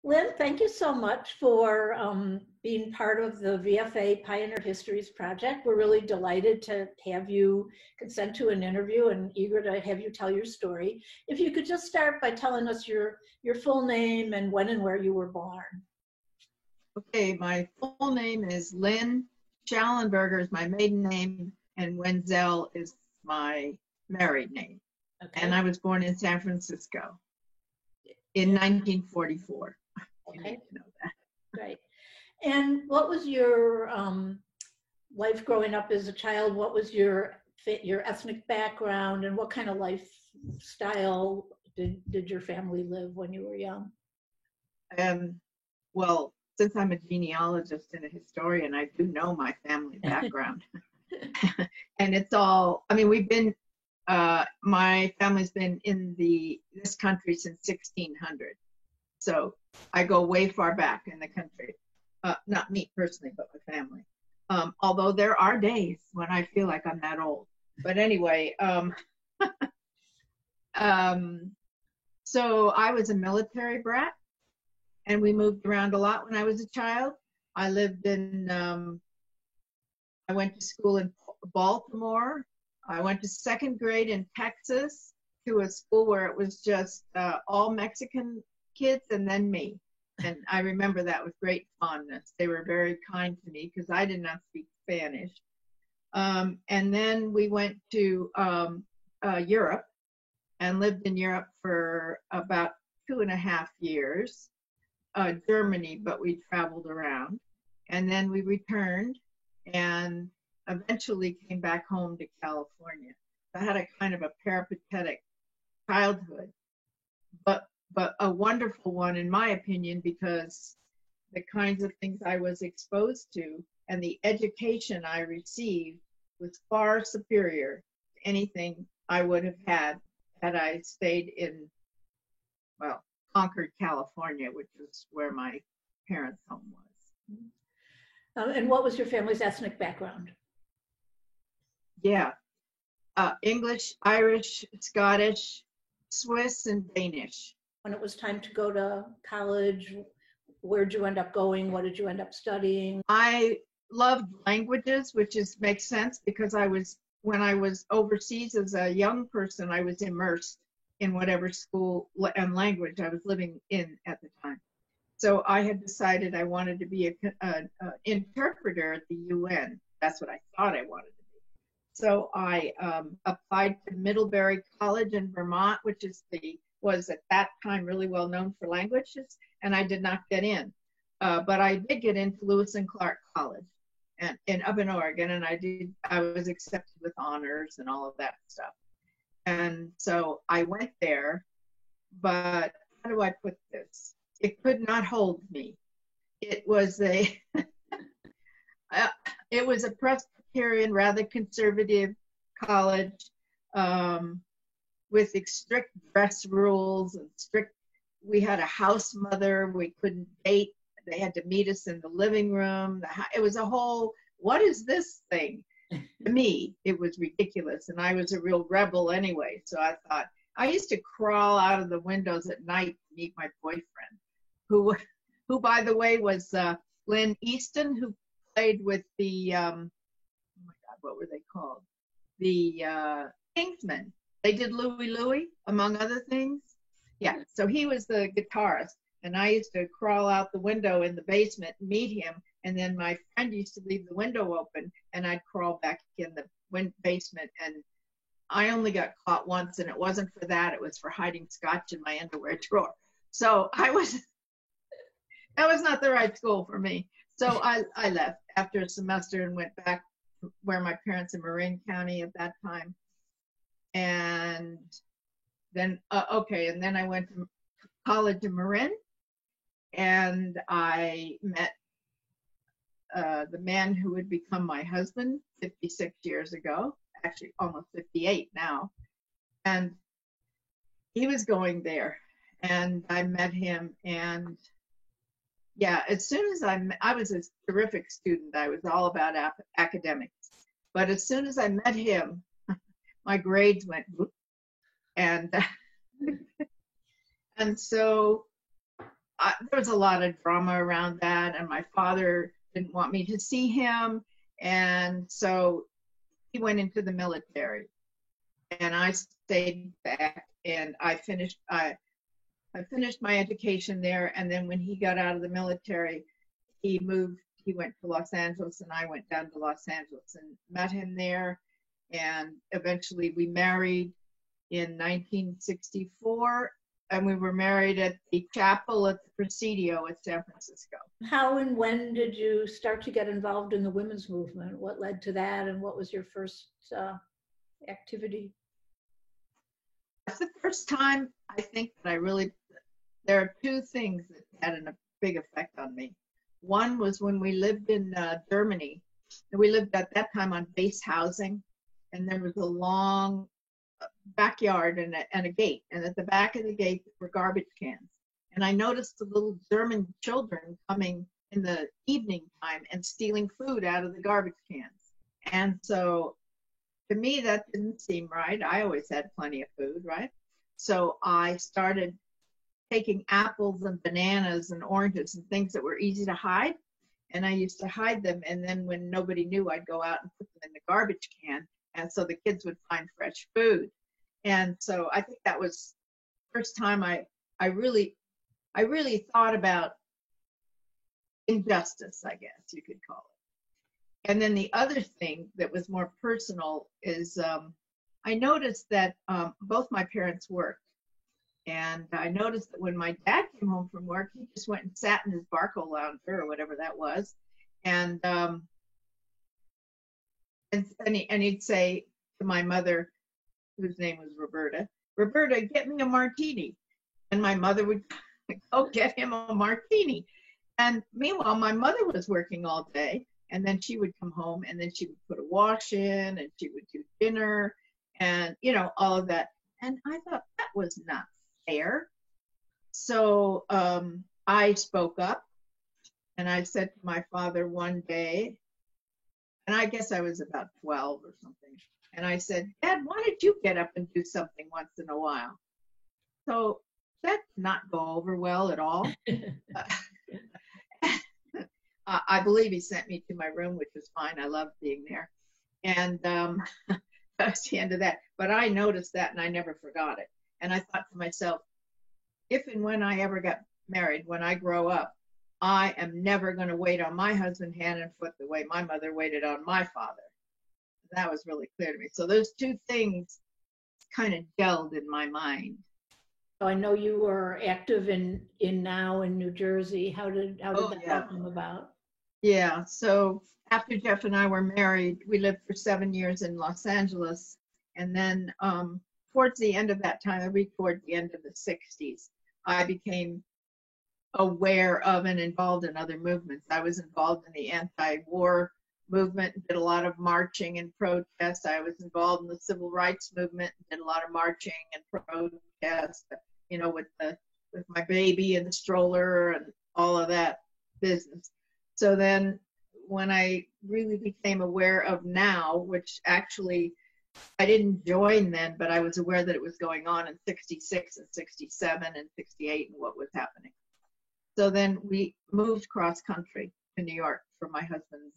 Lynn, thank you so much for being part of the VFA Pioneer Histories Project. We're really delighted to have you consent to an interview and eager to have you tell your story. If you could just start by telling us your full name and when and where you were born. Okay, my full name is Lynn Schallenberger is my maiden name, and Wenzel is my married name. Okay. And I was born in San Francisco in 1944. Okay. You need to know that. Right. And what was your life growing up as a child? What was your ethnic background, and what kind of lifestyle did your family live when you were young? Well, since I'm a genealogist and a historian, I do know my family background. And it's all, I mean, we've been, my family's been in this country since 1600. So I go way far back in the country. Not me personally, but my family. Although there are days when I feel like I'm that old. But anyway, so I was a military brat, and we moved around a lot when I was a child. I lived in, I went to school in Baltimore. I went to second grade in Texas to a school where it was just all Mexican kids and then me. And I remember that with great fondness. They were very kind to me because I did not speak Spanish. And then we went to Europe and lived in Europe for about 2.5 years. Germany, but we traveled around. And then we returned and eventually came back home to California. I had a kind of a peripatetic childhood, but a wonderful one in my opinion, because the kinds of things I was exposed to and the education I received was far superior to anything I would have had I stayed in, well, Concord, California, which is where my parents' home was. And what was your family's ethnic background? Yeah, English, Irish, Scottish, Swiss, and Danish. When it was time to go to college, where'd you end up going? What did you end up studying? I loved languages, which makes sense because when I was overseas as a young person, I was immersed in whatever school and language I was living in at the time. So I had decided I wanted to be an interpreter at the UN. That's what I thought I wanted to be. So I applied to Middlebury College in Vermont, which was at that time really well known for languages, and I did not get in. But I did get into Lewis and Clark College up in Oregon, and I was accepted with honors and all of that stuff. And so I went there, but how do I put this? It could not hold me. It was a Presbyterian, rather conservative college with strict dress rules and we had a house mother, we couldn't date. They had to meet us in the living room. It was a whole, what is this thing? To me, it was ridiculous, and I was a real rebel anyway. So I thought, I used to crawl out of the windows at night to meet my boyfriend, who by the way was Lynn Easton, who played with the oh my God, what were they called? The Kingsmen. They did Louie Louie, among other things. Yeah, so he was the guitarist, and I used to crawl out the window in the basement and meet him. And then my friend used to leave the window open, and I'd crawl back in the basement. And I only got caught once, and it wasn't for that. It was for hiding scotch in my underwear drawer. So that was not the right school for me. So I left after a semester and went back where my parents in Marin County at that time. And then, and then I went to college in Marin, and I met the man who would become my husband 56 years ago, actually almost 58 now. And he was going there, and I met him. And yeah, as soon as I was a terrific student. I was all about academics. But as soon as I met him, my grades went whoop. And so there was a lot of drama around that, and my father didn't want me to see him, and so he went into the military, and I stayed back, and I finished my education there, and then when he got out of the military, he went to Los Angeles, and I went down to Los Angeles and met him there, and eventually we married in 1964, and we were married at the chapel at the Presidio in San Francisco. How and when did you start to get involved in the women's movement? What led to that, and what was your first activity? That's the first time I think that there are two things that had a big effect on me. One was when we lived in Germany, and we lived at that time on base housing, and there was a long backyard and a gate, and at the back of the gate were garbage cans. And I noticed the little German children coming in the evening time and stealing food out of the garbage cans. And so to me, that didn't seem right. I always had plenty of food, right? So I started taking apples and bananas and oranges and things that were easy to hide. And I used to hide them. And then when nobody knew, I'd go out and put them in the garbage can. And so the kids would find fresh food. And so I think that was the first time I really thought about injustice, I guess you could call it. And then the other thing that was more personal is I noticed that both my parents worked. And I noticed that when my dad came home from work, he just went and sat in his Barco lounger or whatever that was. And he'd say to my mother, whose name was Roberta, "Roberta, get me a martini." And my mother would go get him a martini. And meanwhile, my mother was working all day. And then she would come home, and then she would put a wash in, and she would do dinner and, all of that. And I thought that was not fair. So I spoke up, and I said to my father one day, and I guess I was about 12 or something, and I said, "Dad, why don't you get up and do something once in a while?" So that did not go over well at all. I believe he sent me to my room, which was fine. I loved being there. And that's the end of that. But I noticed that, and I never forgot it. And I thought to myself, if and when I ever get married, when I grow up, I am never going to wait on my husband hand and foot the way my mother waited on my father. That was really clear to me. So those two things kind of gelled in my mind. So I know you were active in Now in New Jersey. How did that all come about? Yeah, so after Jeff and I were married, we lived for 7 years in Los Angeles. And then towards the end of that time, maybe towards the end of the 60s, I became aware of and involved in other movements. I was involved in the anti-war movement, did a lot of marching and protest. I was involved in the civil rights movement, did a lot of marching and protest, with my baby and the stroller and all of that business. So then when I really became aware of Now, which actually I didn't join then, but I was aware that it was going on in 66 and 67 and 68 and what was happening. So then we moved cross country to New York for my husband's,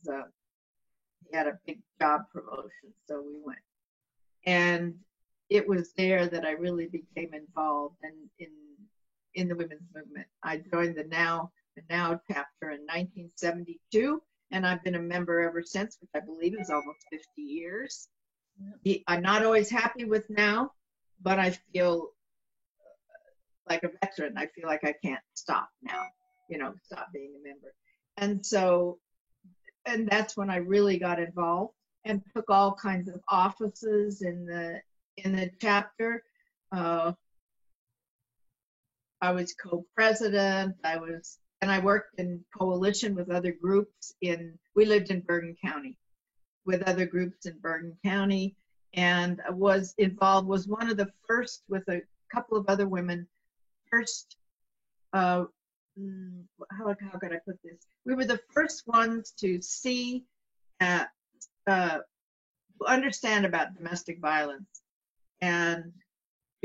he had a big job promotion, so we went. And it was there that I really became involved in the women's movement. I joined the Now chapter in 1972, and I've been a member ever since, which I believe is almost 50 years. I'm not always happy with Now, but I feel like a veteran. I feel like I can't stop now, stop being a member. And that's when I really got involved and took all kinds of offices in the chapter. I was co-president. I worked in coalition with other groups we lived in Bergen County, with other groups in Bergen County, and was one of the first, with a couple of other women, how could I put this? We were the first ones to see, to understand about domestic violence and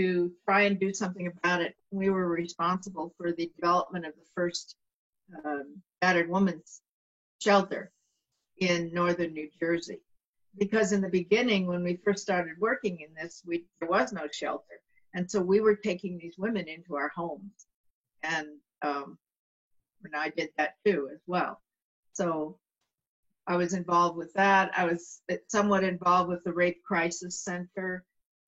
to try and do something about it. We were responsible for the development of the first battered women's shelter in northern New Jersey. Because in the beginning, when we first started working in this, there was no shelter. And so we were taking these women into our homes. And I did that too as well. So I was involved with that. I was somewhat involved with the Rape Crisis Center.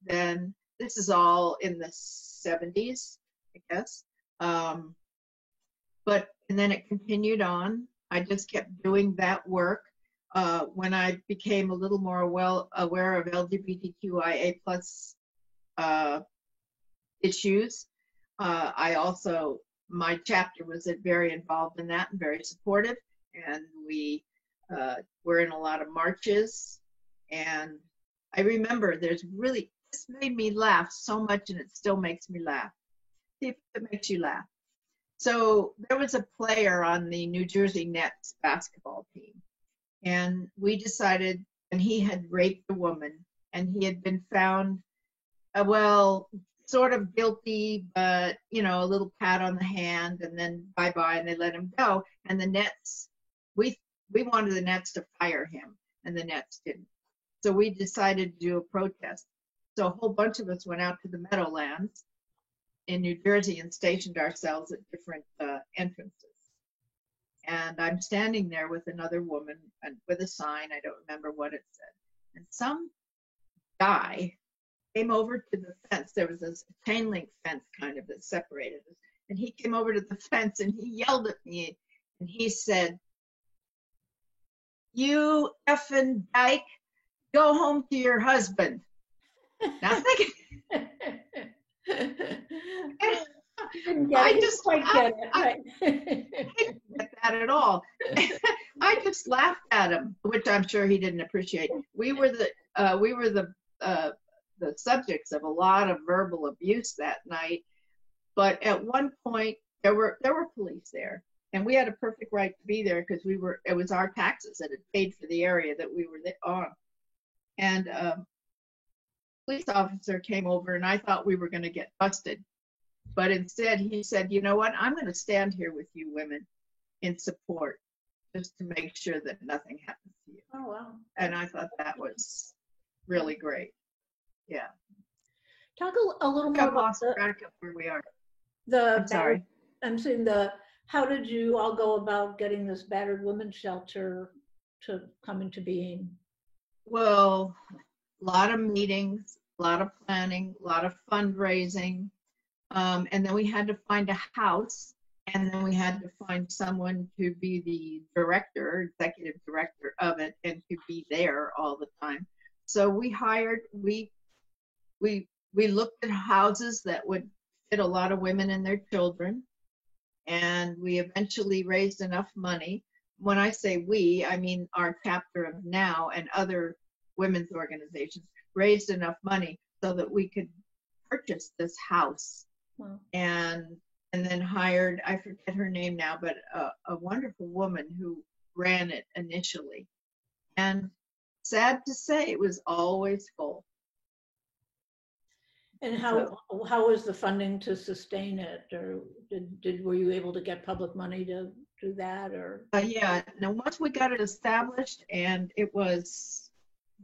Then this is all in the 70s, I guess. And then it continued on. I just kept doing that work. When I became a little more aware of LGBTQIA plus issues, my chapter was very involved in that and very supportive. And we were in a lot of marches. And I remember this made me laugh so much, and it still makes me laugh. See if it makes you laugh. So there was a player on the New Jersey Nets basketball team. And we decided, and he had raped a woman, and he had been found, sort of guilty, but, a little pat on the hand, and then bye-bye, and they let him go. And the Nets, we wanted the Nets to fire him, and the Nets didn't. So we decided to do a protest. So a whole bunch of us went out to the Meadowlands in New Jersey and stationed ourselves at different entrances. And I'm standing there with another woman and with a sign. I don't remember what it said. And some guy came over to the fence. There was this chain link fence kind of that separated us. And he came over to the fence and he yelled at me and he said, "You effing dyke, go home to your husband." Nothing. I just quite get it. Right. I didn't get that at all. I just laughed at him, which I'm sure he didn't appreciate. We were the subjects of a lot of verbal abuse that night. But at one point, there were police there, and we had a perfect right to be there because it was our taxes that had paid for the area that we were on. And police officer came over, and I thought we were going to get busted. But instead, he said, "You know what? I'm going to stand here with you women in support just to make sure that nothing happens to you." Oh, wow. And I thought that was really great. Yeah. Talk a little more I've about lost track of where we are. I'm sorry. I'm saying how did you all go about getting this battered women's shelter to come into being? Well, a lot of meetings, a lot of planning, a lot of fundraising. And then we had to find a house, and then we had to find someone to be the executive director of it, and to be there all the time. So we looked at houses that would fit a lot of women and their children, and we eventually raised enough money. When I say we, I mean our chapter of NOW and other women's organizations raised enough money so that we could purchase this house. Wow. And then hired, I forget her name now, but a wonderful woman who ran it initially. And sad to say, it was always full. And how was the funding to sustain it, or were you able to get public money to do that, or? Yeah. Now once we got it established and it was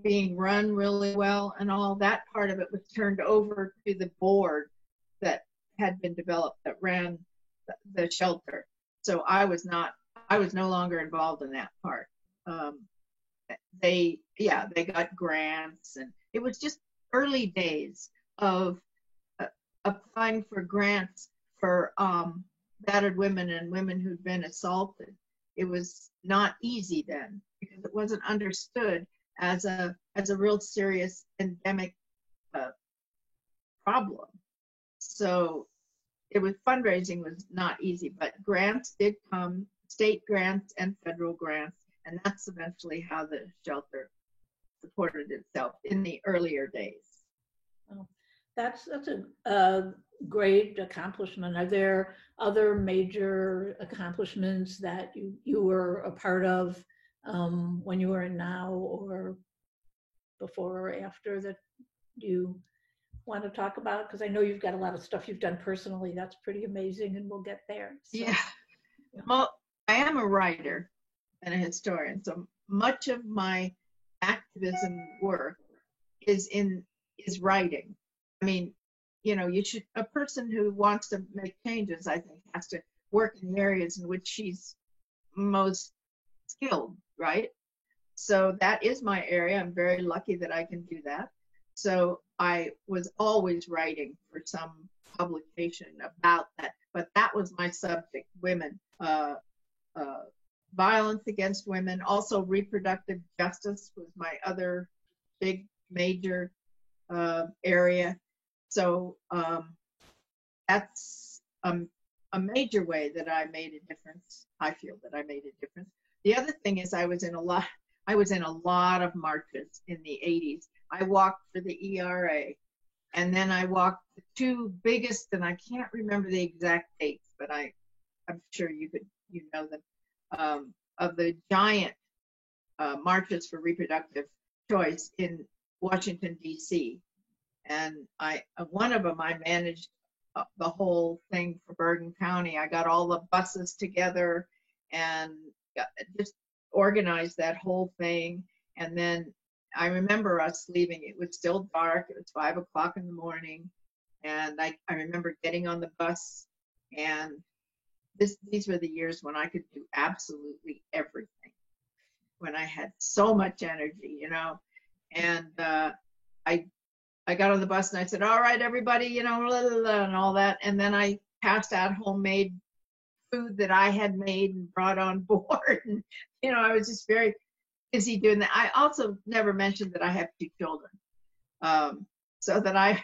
being run really well, and all that part of it was turned over to the board that had been developed that ran the shelter. So I was no longer involved in that part. They got grants, and it was just early days of applying for grants for battered women and women who'd been assaulted. It was not easy then because it wasn't understood as a real serious endemic problem. So fundraising was not easy, but grants did come, state grants and federal grants, and that's eventually how the shelter supported itself in the earlier days. Oh, that's a great accomplishment. Are there other major accomplishments that you were a part of when you were in NOW, or before or after, that you want to talk about? Because I know you've got a lot of stuff you've done personally. That's pretty amazing, and we'll get there. So, Yeah. Well, I am a writer and a historian, so much of my activism work is writing. I mean, you know, a person who wants to make changes, I think, has to work in the areas in which she's most skilled, right? So that is my area. I'm very lucky that I can do that. So I was always writing for some publication about that, but that was my subject: women, violence against women. Also, reproductive justice was my other big major area. So that's a major way that I made a difference. I feel that I made a difference. The other thing is I was in a lot of marches in the 80s. I walked for the ERA, and then I walked the two biggest, and I can't remember the exact dates, but I'm sure you know them, of the giant marches for reproductive choice in Washington, D.C. And one of them, I managed the whole thing for Bergen County. I got all the buses together and just organized that whole thing. And then I remember us leaving. It was still dark. It was 5 o'clock in the morning. And I remember getting on the bus, and these were the years when I could do absolutely everything, when I had so much energy, you know. And I got on the bus and I said, all right, everybody, you know, blah, blah, blah, and all that. And then I passed out homemade food that I had made and brought on board. And, you know, I was just very busy doing that. I also never mentioned that I have 2 children. So that I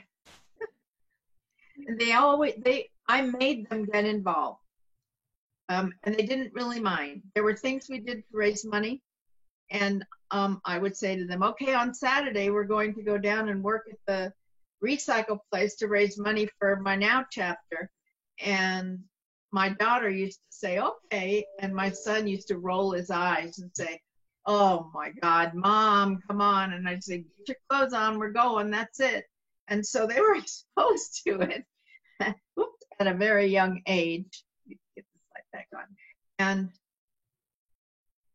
made them get involved. And they didn't really mind. There were things we did to raise money. And I would say to them, okay, on Saturday, we're going to go down and work at the recycle place to raise money for my Now chapter. And my daughter used to say, okay. And my son used to roll his eyes and say, oh my God, Mom, come on. And I'd say, get your clothes on, we're going, that's it. And so they were exposed to it at a very young age. Get this light back on. And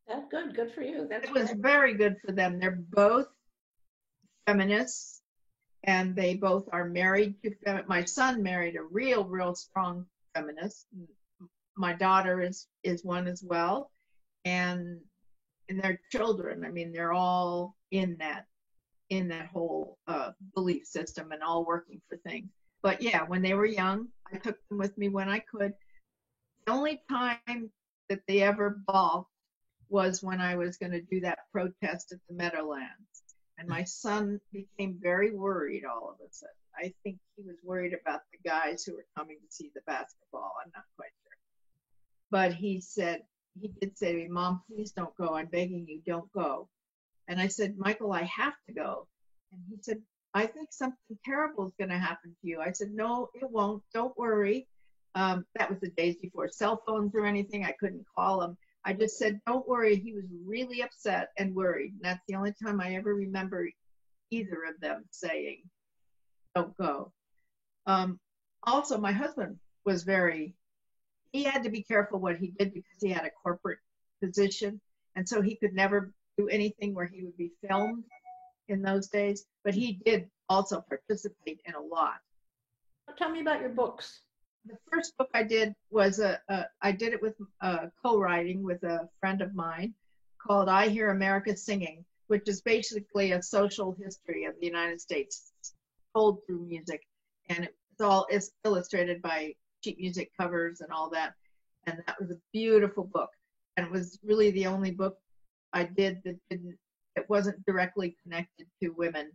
that's good. Good for you. That's it was great. very good for them. They're both feminists, and they both are married to my son married a real strong feminist. My daughter is one as well, and their children, I mean, they're all in that whole belief system and all working for things. But yeah, when they were young, I took them with me when I could. The only time that they ever balked was when I was going to do that protest at the Meadowlands. And my son became very worried all of a sudden. I think he was worried about the guys who were coming to see the basketball. I'm not quite sure. But he did say to me, Mom, please don't go. I'm begging you, don't go. And I said, Michael, I have to go. And he said, I think something terrible is going to happen to you. I said, no, it won't. Don't worry. That was the days before cell phones or anything. I couldn't call him. I just said, don't worry. He was really upset and worried. And that's the only time I ever remember either of them saying, don't go. Also, my husband was he had to be careful what he did because he had a corporate position. And so he could never do anything where he would be filmed in those days. But he did also participate in a lot. Tell me about your books. The first book I did was I did it with co-writing with a friend of mine called I Hear America Singing, which is basically a social history of the United States told through music. And it's illustrated by sheet music covers and all that. And that was a beautiful book. And it was really the only book I did that wasn't directly connected to women,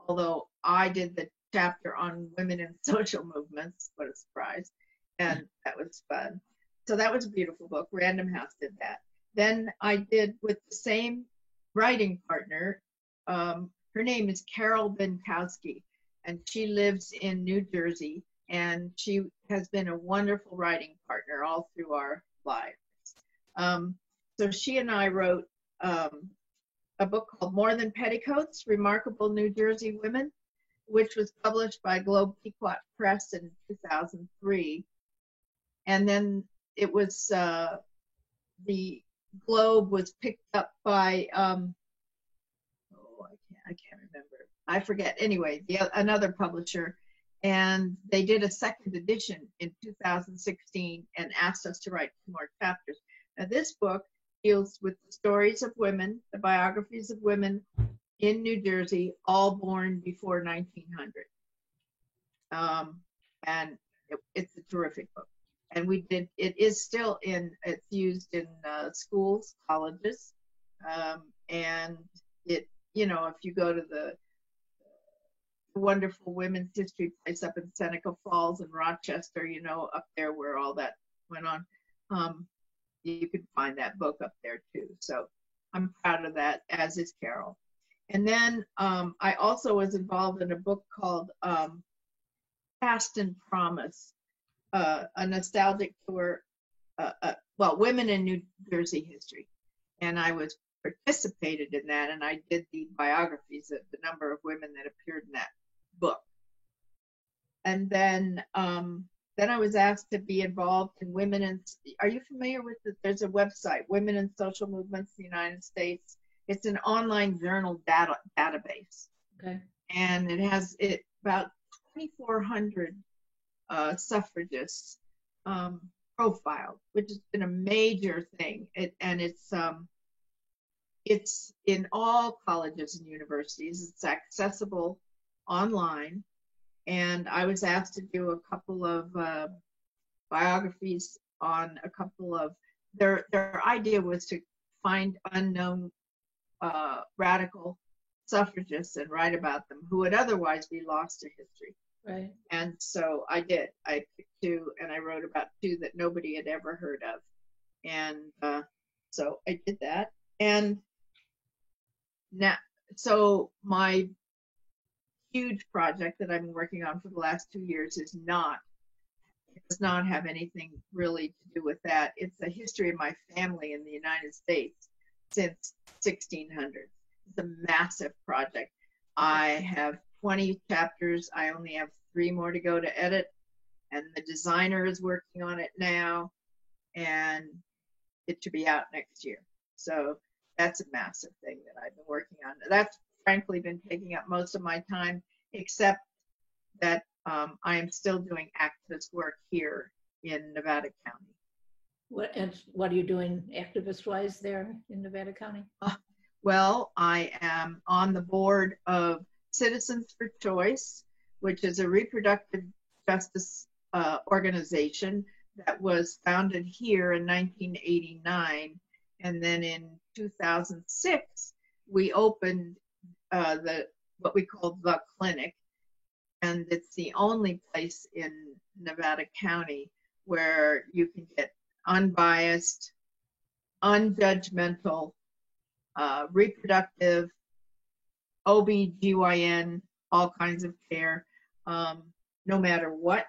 although I did the chapter on women in social movements. What a surprise. And that was fun. So that was a beautiful book. Random House did that. Then I did with the same writing partner. Her name is Carol Binkowski, and she lives in New Jersey. And she has been a wonderful writing partner all through our lives. So she and I wrote a book called More Than Petticoats, Remarkable New Jersey Women. which was published by Globe Pequot Press in 2003. And then it was, the Globe was picked up by, I can't remember. I forget. Anyway, another publisher, and they did a second edition in 2016 and asked us to write 2 more chapters. Now, this book deals with the stories of women, the biographies of women in New Jersey, all born before 1900. And it's a terrific book. And it is still it's used in schools, colleges, and it, you know, if you go to the wonderful women's history place up in Seneca Falls and Rochester, you know, up there where all that went on, you can find that book up there too. So I'm proud of that, as is Carol. And then I also was involved in a book called Past and Promise, a nostalgic tour, well, women in New Jersey history. And I participated in that, and I did the biographies of the number of women that appeared in that book. And then I was asked to be involved in women in, are you familiar with there's a website, Women in Social Movements in the United States. It's an online journal database. Okay. And it has about 2,400 suffragists profiled, which has been a major thing. It's in all colleges and universities. It's accessible online. And I was asked to do a couple of biographies on a couple of, their idea was to find unknown radical suffragists and write about them who would otherwise be lost to history. Right. And so I did. I picked 2, and I wrote about 2 that nobody had ever heard of. And so I did that. And now, so my huge project that I've been working on for the last 2 years does not have anything really to do with that. It's a history of my family in the United States since 1600. It's a massive project. I have 20 chapters. I only have 3 more to go to edit, and the designer is working on it now, and it should be out next year. So that's a massive thing that I've been working on. That's frankly been taking up most of my time, except that I am still doing activist work here in Nevada County. What are you doing activist-wise there in Nevada County? Well, I am on the board of Citizens for Choice, which is a reproductive justice organization that was founded here in 1989. And then in 2006, we opened what we call the clinic. And it's the only place in Nevada County where you can get unbiased, unjudgmental, reproductive, OB/GYN, all kinds of care, no matter what.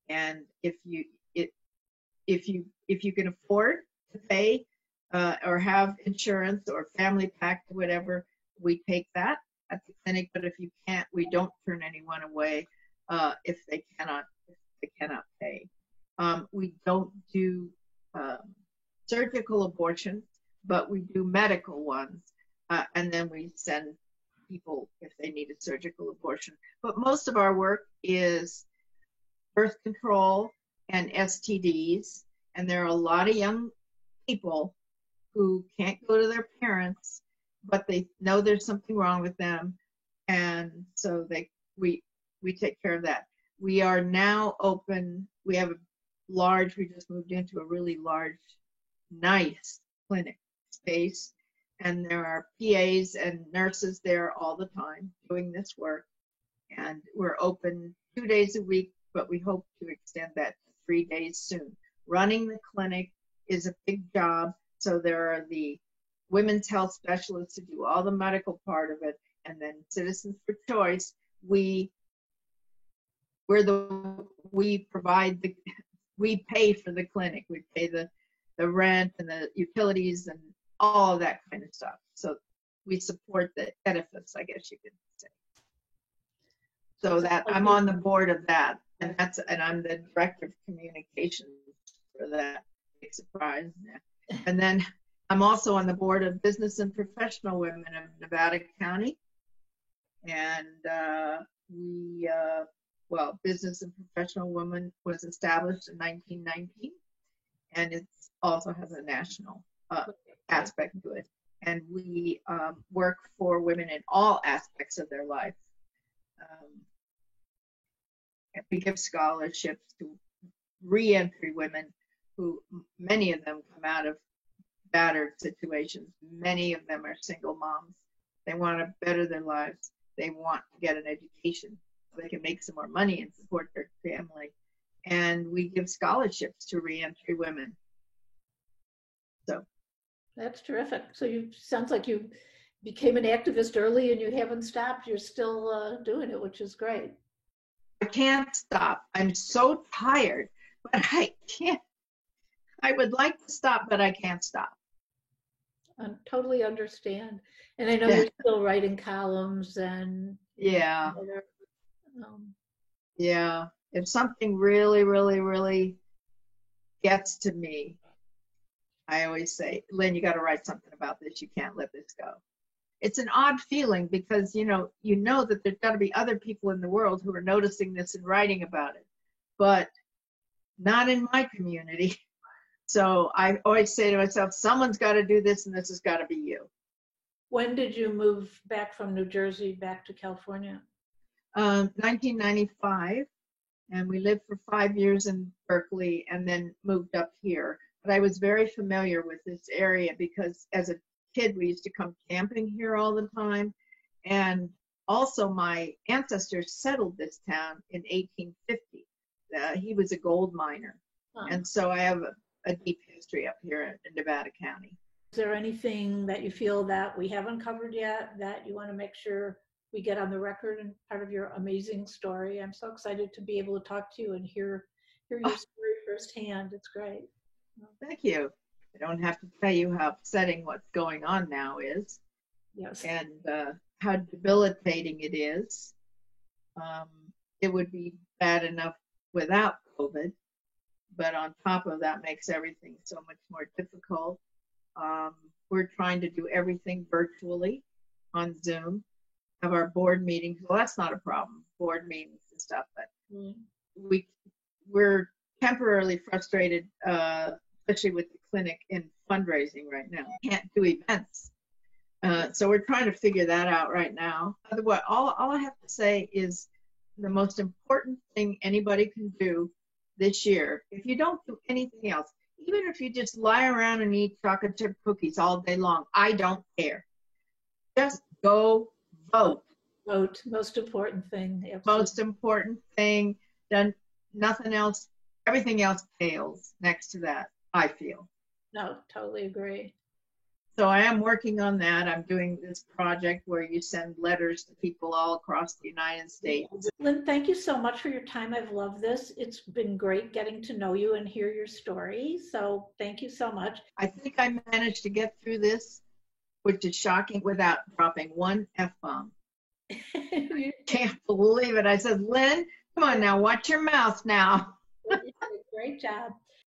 And if you can afford to pay or have insurance or family pack or whatever, we take that at the clinic. But if you can't, we don't turn anyone away if they cannot pay. We don't do surgical abortions, but we do medical ones, and then we send people if they need a surgical abortion. But most of our work is birth control and STDs, and there are a lot of young people who can't go to their parents, but they know there's something wrong with them, and so we take care of that. We are now open. We have we just moved into a really large, nice clinic space, and there are PAs and nurses there all the time doing this work. And we're open 2 days a week, but we hope to extend that to 3 days soon. Running the clinic is a big job, so there are the women's health specialists who do all the medical part of it, and then Citizens for Choice, we pay for the clinic. We pay the rent and the utilities and all of that kind of stuff. So we support the edifice, I guess you could say. So that I'm on the board of that, and I'm the director of communications for that. Big surprise. And then I'm also on the board of Business and Professional Women of Nevada County. And Business and Professional Women was established in 1919, and it also has a national aspect to it. And we work for women in all aspects of their life. And we give scholarships to reentry women who, many of them come out of battered situations. Many of them are single moms. They want to better their lives. They want to get an education so they can make some more money and support their family. And we give scholarships to reentry women. So that's terrific. So sounds like you became an activist early and you haven't stopped. You're still doing it, which is great. I can't stop. I'm so tired, but I can't. I would like to stop, but I can't stop. I totally understand. And I know you're still writing columns and yeah. Yeah. If something really, really, really gets to me, I always say, Lynn, you got to write something about this. You can't let this go. It's an odd feeling because, you know that there's got to be other people in the world who are noticing this and writing about it, but not in my community. So I always say to myself, someone's got to do this, and this has got to be you. When did you move back from New Jersey back to California? 1995, and we lived for 5 years in Berkeley and then moved up here. But I was very familiar with this area because as a kid, we used to come camping here all the time. And also my ancestors settled this town in 1850. He was a gold miner. Huh. And so I have a deep history up here in Nevada County. Is there anything that you feel that we haven't covered yet that you want to make sure we get on the record and part of your amazing story? I'm so excited to be able to talk to you and hear your story firsthand. It's great. Thank you. I don't have to tell you how upsetting what's going on now is. Yes. And how debilitating it is. It would be bad enough without COVID, but on top of that makes everything so much more difficult. We're trying to do everything virtually on Zoom, have our board meetings. Well, that's not a problem, board meetings and stuff, but we're temporarily frustrated, especially with the clinic in fundraising right now. Can't do events. So we're trying to figure that out right now. Otherwise, all I have to say is the most important thing anybody can do this year, if you don't do anything else, even if you just lie around and eat chocolate chip cookies all day long, I don't care. Just go vote. Vote, most important thing. Absolutely. Most important thing. Then nothing else, everything else pales next to that, I feel. No, totally agree. So I am working on that. I'm doing this project where you send letters to people all across the United States. Lynn, thank you so much for your time. I've loved this. It's been great getting to know you and hear your story. So thank you so much. I think I managed to get through this, which is shocking, without dropping one F-bomb. Can't believe it. I said, Lynn, come on now, watch your mouth now. Great job.